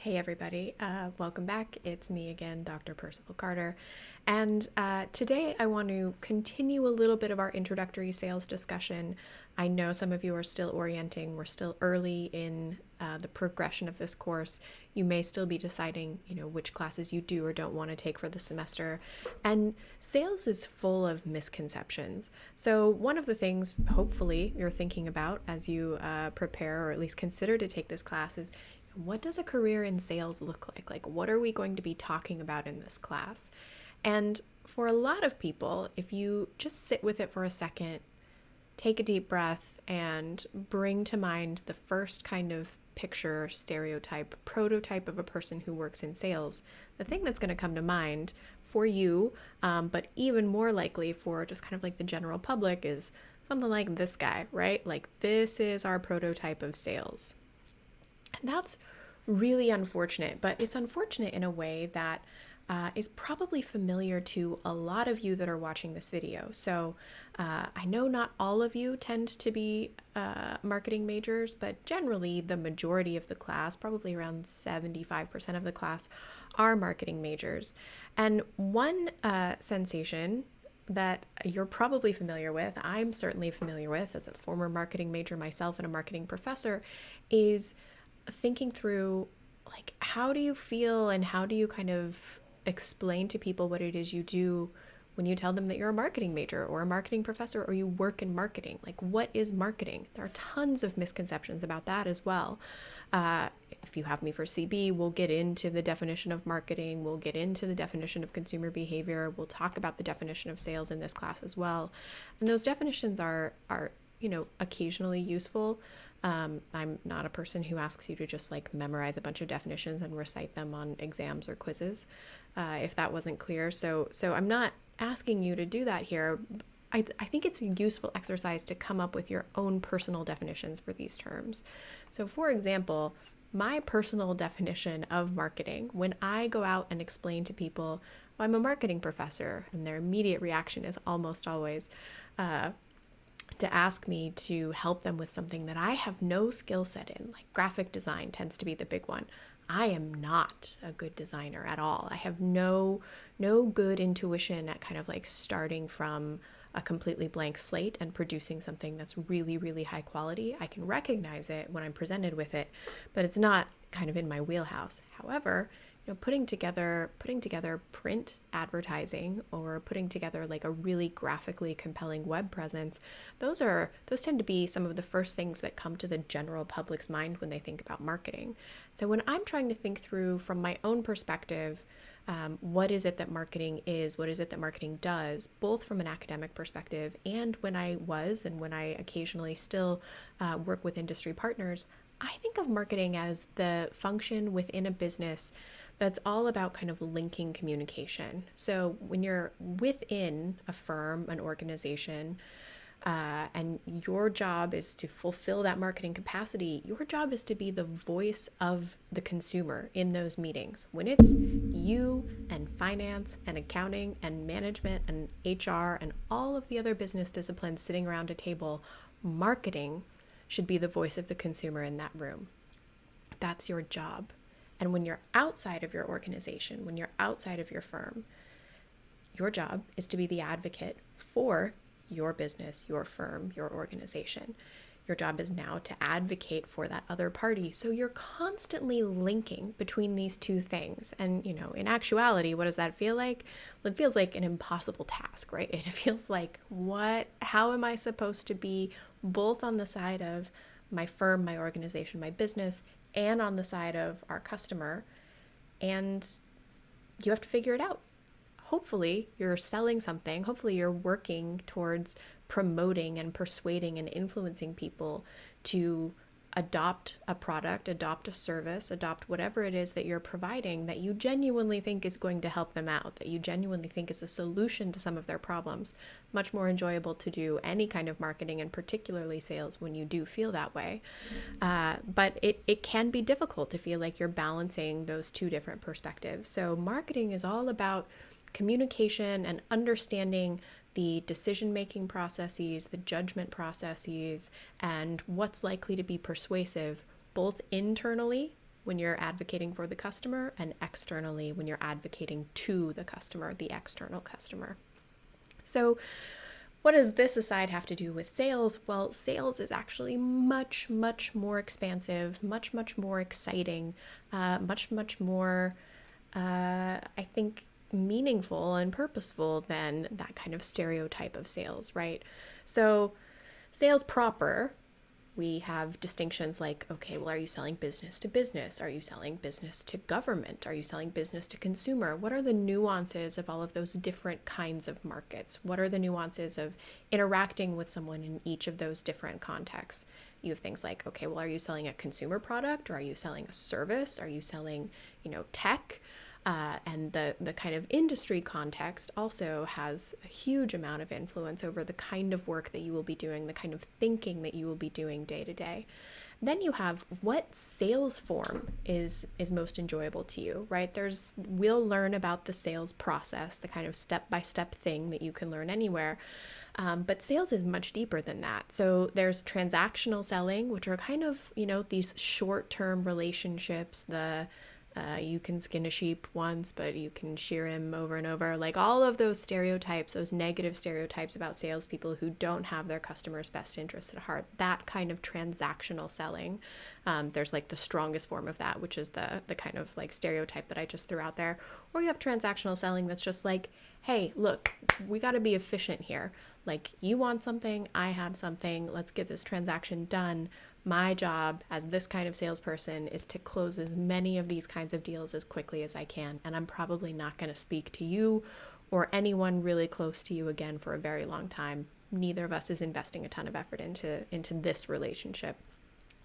Hey everybody, welcome back. It's me again, Dr. Percival Carter. And today I want to continue a little bit of our introductory sales discussion. I know some of you are still orienting. We're still early in the progression of this course. You may still be deciding, which classes you do or don't want to take for the semester. And sales is full of misconceptions. So one of the things, hopefully, you're thinking about as you prepare or at least consider to take this class is, what does a career in sales look like? Like, what are we going to be talking about in this class? And for a lot of people, if you just sit with it for a second, take a deep breath, and bring to mind the first kind of picture, stereotype, prototype of a person who works in sales, the thing that's going to come to mind for you, but even more likely for just kind of like the general public, is something like this guy, right? Like, this is our prototype of sales. And that's really unfortunate, but it's unfortunate in a way that is probably familiar to a lot of you that are watching this video. So I know not all of you tend to be marketing majors, but generally the majority of the class, probably around 75% of the class, are marketing majors. And one sensation that you're probably familiar with, I'm certainly familiar with as a former marketing major myself and a marketing professor, is thinking through, like, how do you feel and how do you kind of explain to people what it is you do when you tell them that you're a marketing major or a marketing professor or you work in marketing? Like, what is marketing? There are tons of misconceptions about that as well. If you have me for CB, we'll get into the definition of marketing. We'll get into the definition of consumer behavior. We'll talk about the definition of sales in this class as well. And those definitions are occasionally useful. I'm not a person who asks you to just like memorize a bunch of definitions and recite them on exams or quizzes, if that wasn't clear. So I'm not asking you to do that here. I think it's a useful exercise to come up with your own personal definitions for these terms. So for example, my personal definition of marketing, when I go out and explain to people, well, I'm a marketing professor, and their immediate reaction is almost always, to ask me to help them with something that I have no skill set in. Like, graphic design tends to be the big one. I am not a good designer at all. I have no good intuition at kind of like starting from a completely blank slate and producing something that's really, really high quality. I can recognize it when I'm presented with it, but it's not kind of in my wheelhouse. However, putting together print advertising or putting together like a really graphically compelling web presence, those tend to be some of the first things that come to the general public's mind when they think about marketing. So when I'm trying to think through from my own perspective, what is it that marketing is, what is it that marketing does, both from an academic perspective and when I occasionally still work with industry partners, I think of marketing as the function within a business that's all about kind of linking communication. So when you're within a firm, an organization, and your job is to fulfill that marketing capacity, your job is to be the voice of the consumer in those meetings. When it's you and finance and accounting and management and HR and all of the other business disciplines sitting around a table, marketing should be the voice of the consumer in that room. That's your job. And when you're outside of your organization, when you're outside of your firm, your job is to be the advocate for your business, your firm, your organization. Your job is now to advocate for that other party. So you're constantly linking between these two things. And, in actuality, what does that feel like? Well, it feels like an impossible task, right? It feels like, how am I supposed to be both on the side of my firm, my organization, my business, and on the side of our customer? And you have to figure it out. Hopefully you're selling something. Hopefully you're working towards promoting and persuading and influencing people to adopt a product, adopt a service, adopt whatever it is that you're providing that you genuinely think is going to help them out, that you genuinely think is a solution to some of their problems. Much more enjoyable to do any kind of marketing, and particularly sales, when you do feel that way. But it can be difficult to feel like you're balancing those two different perspectives. So marketing is all about communication and understanding the decision-making processes, the judgment processes, and what's likely to be persuasive, both internally when you're advocating for the customer, and externally when you're advocating to the customer, the external customer. So what does this aside have to do with sales? Well, sales is actually much, much more expansive, much, much more exciting, much, much more, I think, meaningful and purposeful than that kind of stereotype of sales, right? So sales proper, we have distinctions like, okay, well, are you selling business to business? Are you selling business to government? Are you selling business to consumer? What are the nuances of all of those different kinds of markets? What are the nuances of interacting with someone in each of those different contexts? You have things like, okay, well, are you selling a consumer product, or are you selling a service? Are you selling, tech? And the kind of industry context also has a huge amount of influence over the kind of work that you will be doing, the kind of thinking that you will be doing day to day. Then you have what sales form is most enjoyable to you, right? We'll learn about the sales process, the kind of step-by-step thing that you can learn anywhere. But sales is much deeper than that. So there's transactional selling, which are kind of, these short-term relationships, you can skin a sheep once, but you can shear him over and over. Like all of those stereotypes, those negative stereotypes about salespeople who don't have their customers' best interests at heart, that kind of transactional selling. There's like the strongest form of that, which is the kind of like stereotype that I just threw out there. Or you have transactional selling that's just like, hey, look, we got to be efficient here. Like you want something, I have something, let's get this transaction done. My job as this kind of salesperson is to close as many of these kinds of deals as quickly as I can. And I'm probably not going to speak to you or anyone really close to you again for a very long time. Neither of us is investing a ton of effort into this relationship.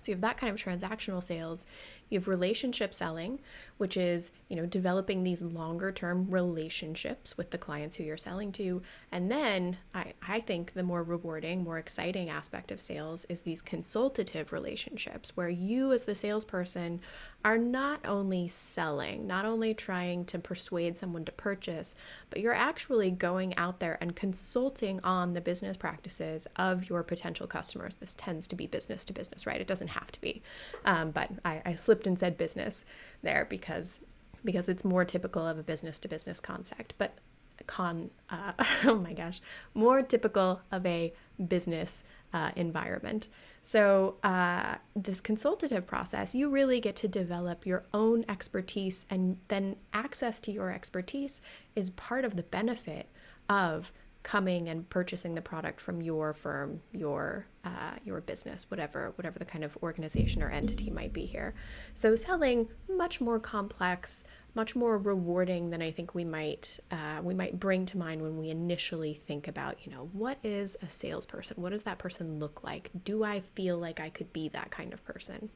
So you have that kind of transactional sales. You have relationship selling, which is, developing these longer term relationships with the clients who you're selling to. And then I think the more rewarding, more exciting aspect of sales is these consultative relationships where you as the salesperson are not only selling, not only trying to persuade someone to purchase, but you're actually going out there and consulting on the business practices of your potential customers. This tends to be business to business, right? It doesn't have to be. But I slipped and said business there because it's more typical of a business to business concept, but more typical of a business environment. So this consultative process, you really get to develop your own expertise, and then access to your expertise is part of the benefit of coming and purchasing the product from your firm, your business, whatever the kind of organization or entity might be here. So selling, much more complex, much more rewarding than I think we might bring to mind when we initially think about, what is a salesperson? What does that person look like? Do I feel like I could be that kind of person?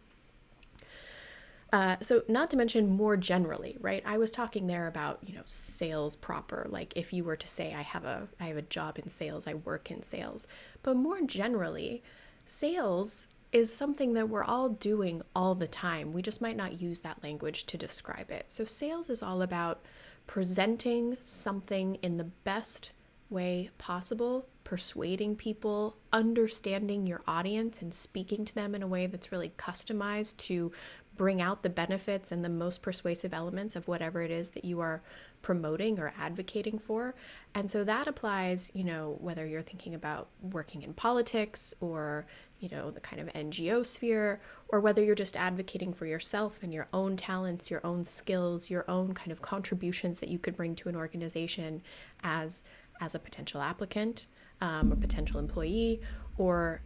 So not to mention more generally, right? I was talking there about, sales proper. Like if you were to say, I have a job in sales, I work in sales. But more generally, sales is something that we're all doing all the time. We just might not use that language to describe it. So sales is all about presenting something in the best way possible, persuading people, understanding your audience and speaking to them in a way that's really customized to bring out the benefits and the most persuasive elements of whatever it is that you are promoting or advocating for. And so that applies, whether you're thinking about working in politics or, the kind of NGO sphere, or whether you're just advocating for yourself and your own talents, your own skills, your own kind of contributions that you could bring to an organization as a potential applicant, a potential employee, or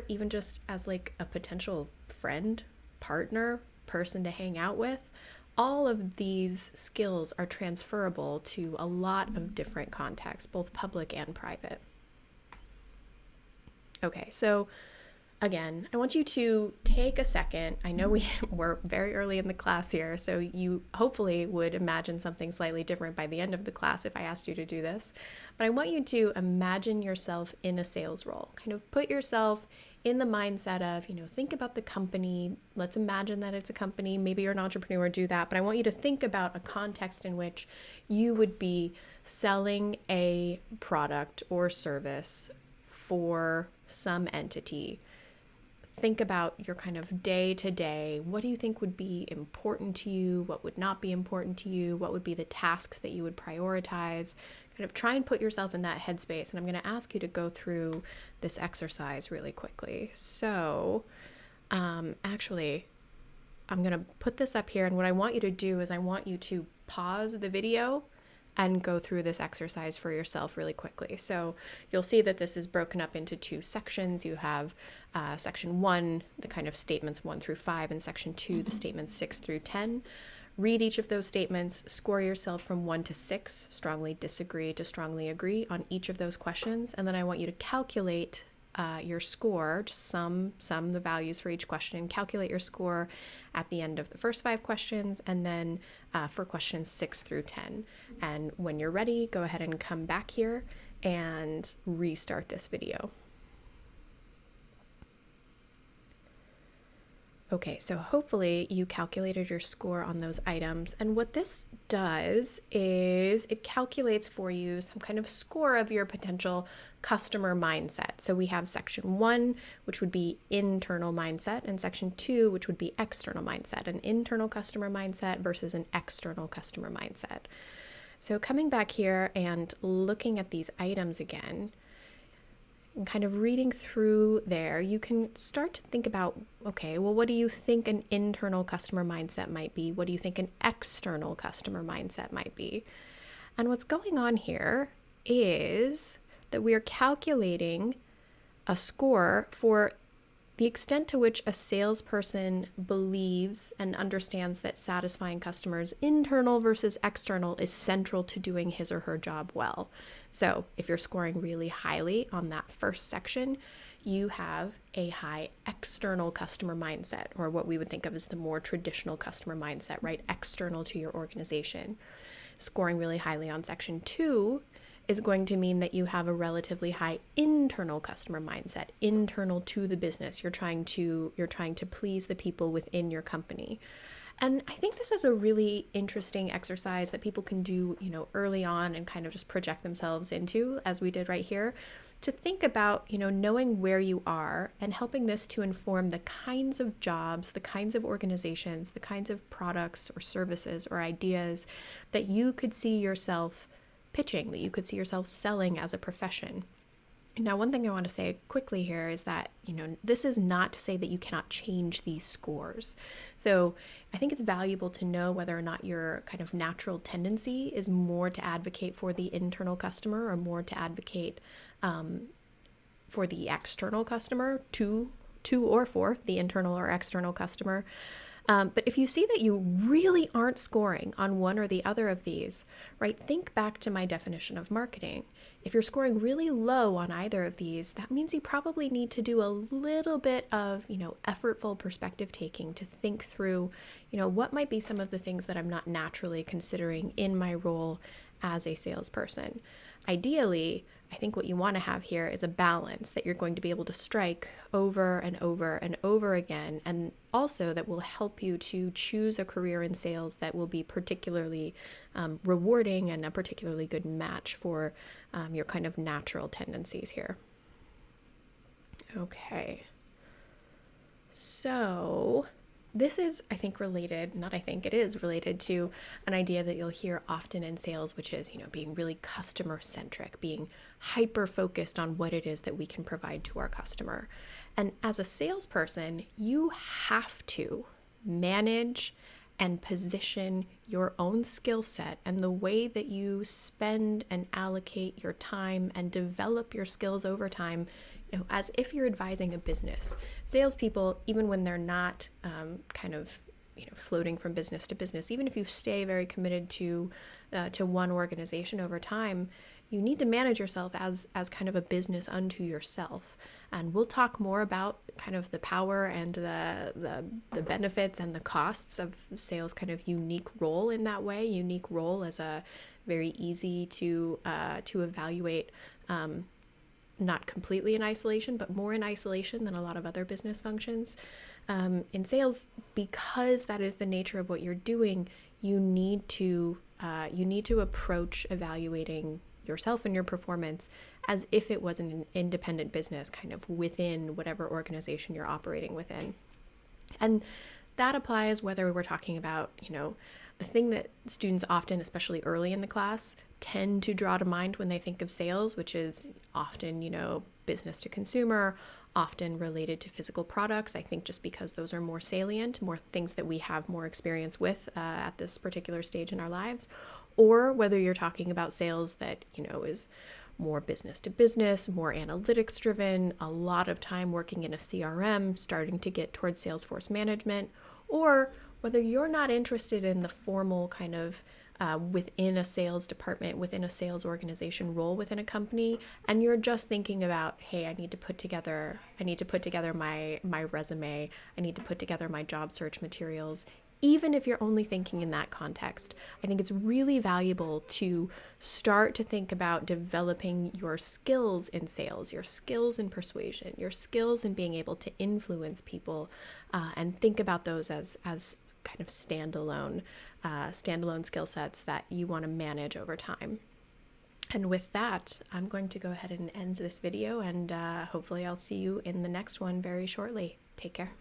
even just as like a potential friend, partner, person to hang out with. All of these skills are transferable to a lot of different contexts, both public and private. Okay, so again, I want you to take a second. I know we're very early in the class here, so you hopefully would imagine something slightly different by the end of the class if I asked you to do this. But I want you to imagine yourself in a sales role. Kind of put yourself in the mindset of, think about the company. Let's imagine that it's a company. Maybe you're an entrepreneur, do that. But I want you to think about a context in which you would be selling a product or service for some entity. think about your kind of day to day. What do you think would be important to you? What would not be important to you? What would be the tasks that you would prioritize? Kind of try and put yourself in that headspace. And I'm going to ask you to go through this exercise really quickly. So, actually, I'm going to put this up here. And what I want you to do is I want you to pause the video and go through this exercise for yourself really quickly. So you'll see that this is broken up into two sections. You have section 1, the kind of statements 1 through 5, and section 2, the statements 6 through 10. Read each of those statements, score yourself from 1 to 6, strongly disagree to strongly agree on each of those questions, and then I want you to calculate your score, just sum the values for each question, calculate your score at the end of the first 5 questions, and then for questions 6 through 10. And when you're ready, go ahead and come back here and restart this video. Okay, so hopefully you calculated your score on those items. And what this does is it calculates for you some kind of score of your potential customer mindset. So we have section 1, which would be internal mindset, and section 2, which would be external mindset, an internal customer mindset versus an external customer mindset. So coming back here and looking at these items again, and kind of reading through there, you can start to think about, okay, well, what do you think an internal customer mindset might be? What do you think an external customer mindset might be? And what's going on here is that we are calculating a score for the extent to which a salesperson believes and understands that satisfying customers, internal versus external, is central to doing his or her job well. So if you're scoring really highly on that first section, you have a high external customer mindset, or what we would think of as the more traditional customer mindset, right? External to your organization. Scoring really highly on section 2 is going to mean that you have a relatively high internal customer mindset, internal to the business. You're trying to please the people within your company. And I think this is a really interesting exercise that people can do, early on and kind of just project themselves into, as we did right here, to think about, knowing where you are and helping this to inform the kinds of jobs, the kinds of organizations, the kinds of products or services or ideas that you could see yourself pitching, that you could see yourself selling as a profession. Now, one thing I want to say quickly here is that, this is not to say that you cannot change these scores. So I think it's valuable to know whether or not your kind of natural tendency is more to advocate for the internal customer or more to advocate for the external customer, to or for the internal or external customer. But if you see that you really aren't scoring on one or the other of these, right, think back to my definition of marketing. If you're scoring really low on either of these, that means you probably need to do a little bit of, effortful perspective taking to think through, what might be some of the things that I'm not naturally considering in my role as a salesperson. Ideally, I think what you want to have here is a balance that you're going to be able to strike over and over and over again, and also that will help you to choose a career in sales that will be particularly rewarding and a particularly good match for your kind of natural tendencies here. Okay. So this is, it is related to an idea that you'll hear often in sales, which is, being really customer centric, being hyper focused on what it is that we can provide to our customer. And as a salesperson, you have to manage and position your own skill set and the way that you spend and allocate your time and develop your skills over time, as if you're advising a business. Salespeople, even when they're not floating from business to business, even if you stay very committed to one organization over time, you need to manage yourself as kind of a business unto yourself. And we'll talk more about kind of the power and the benefits and the costs of sales' kind of unique role in that way, unique role as a very easy to evaluate, not completely in isolation, but more in isolation than a lot of other business functions. In sales, because that is the nature of what you're doing, you need to approach evaluating yourself and your performance as if it was an independent business kind of within whatever organization you're operating within. And that applies whether we're talking about, the thing that students often, especially early in the class, tend to draw to mind when they think of sales, which is often, business to consumer, often related to physical products. I think just because those are more salient, more things that we have more experience with at this particular stage in our lives, or whether you're talking about sales that, is more business to business, more analytics driven, a lot of time working in a CRM, starting to get towards Salesforce management, or whether you're not interested in the formal kind of within a sales department, within a sales organization role within a company, and you're just thinking about, hey, I need to put together my resume, I need to put together my job search materials. Even if you're only thinking in that context, I think it's really valuable to start to think about developing your skills in sales, your skills in persuasion, your skills in being able to influence people, and think about those as kind of standalone skill sets that you want to manage over time. And with that, I'm going to go ahead and end this video, and hopefully I'll see you in the next one very shortly. Take care.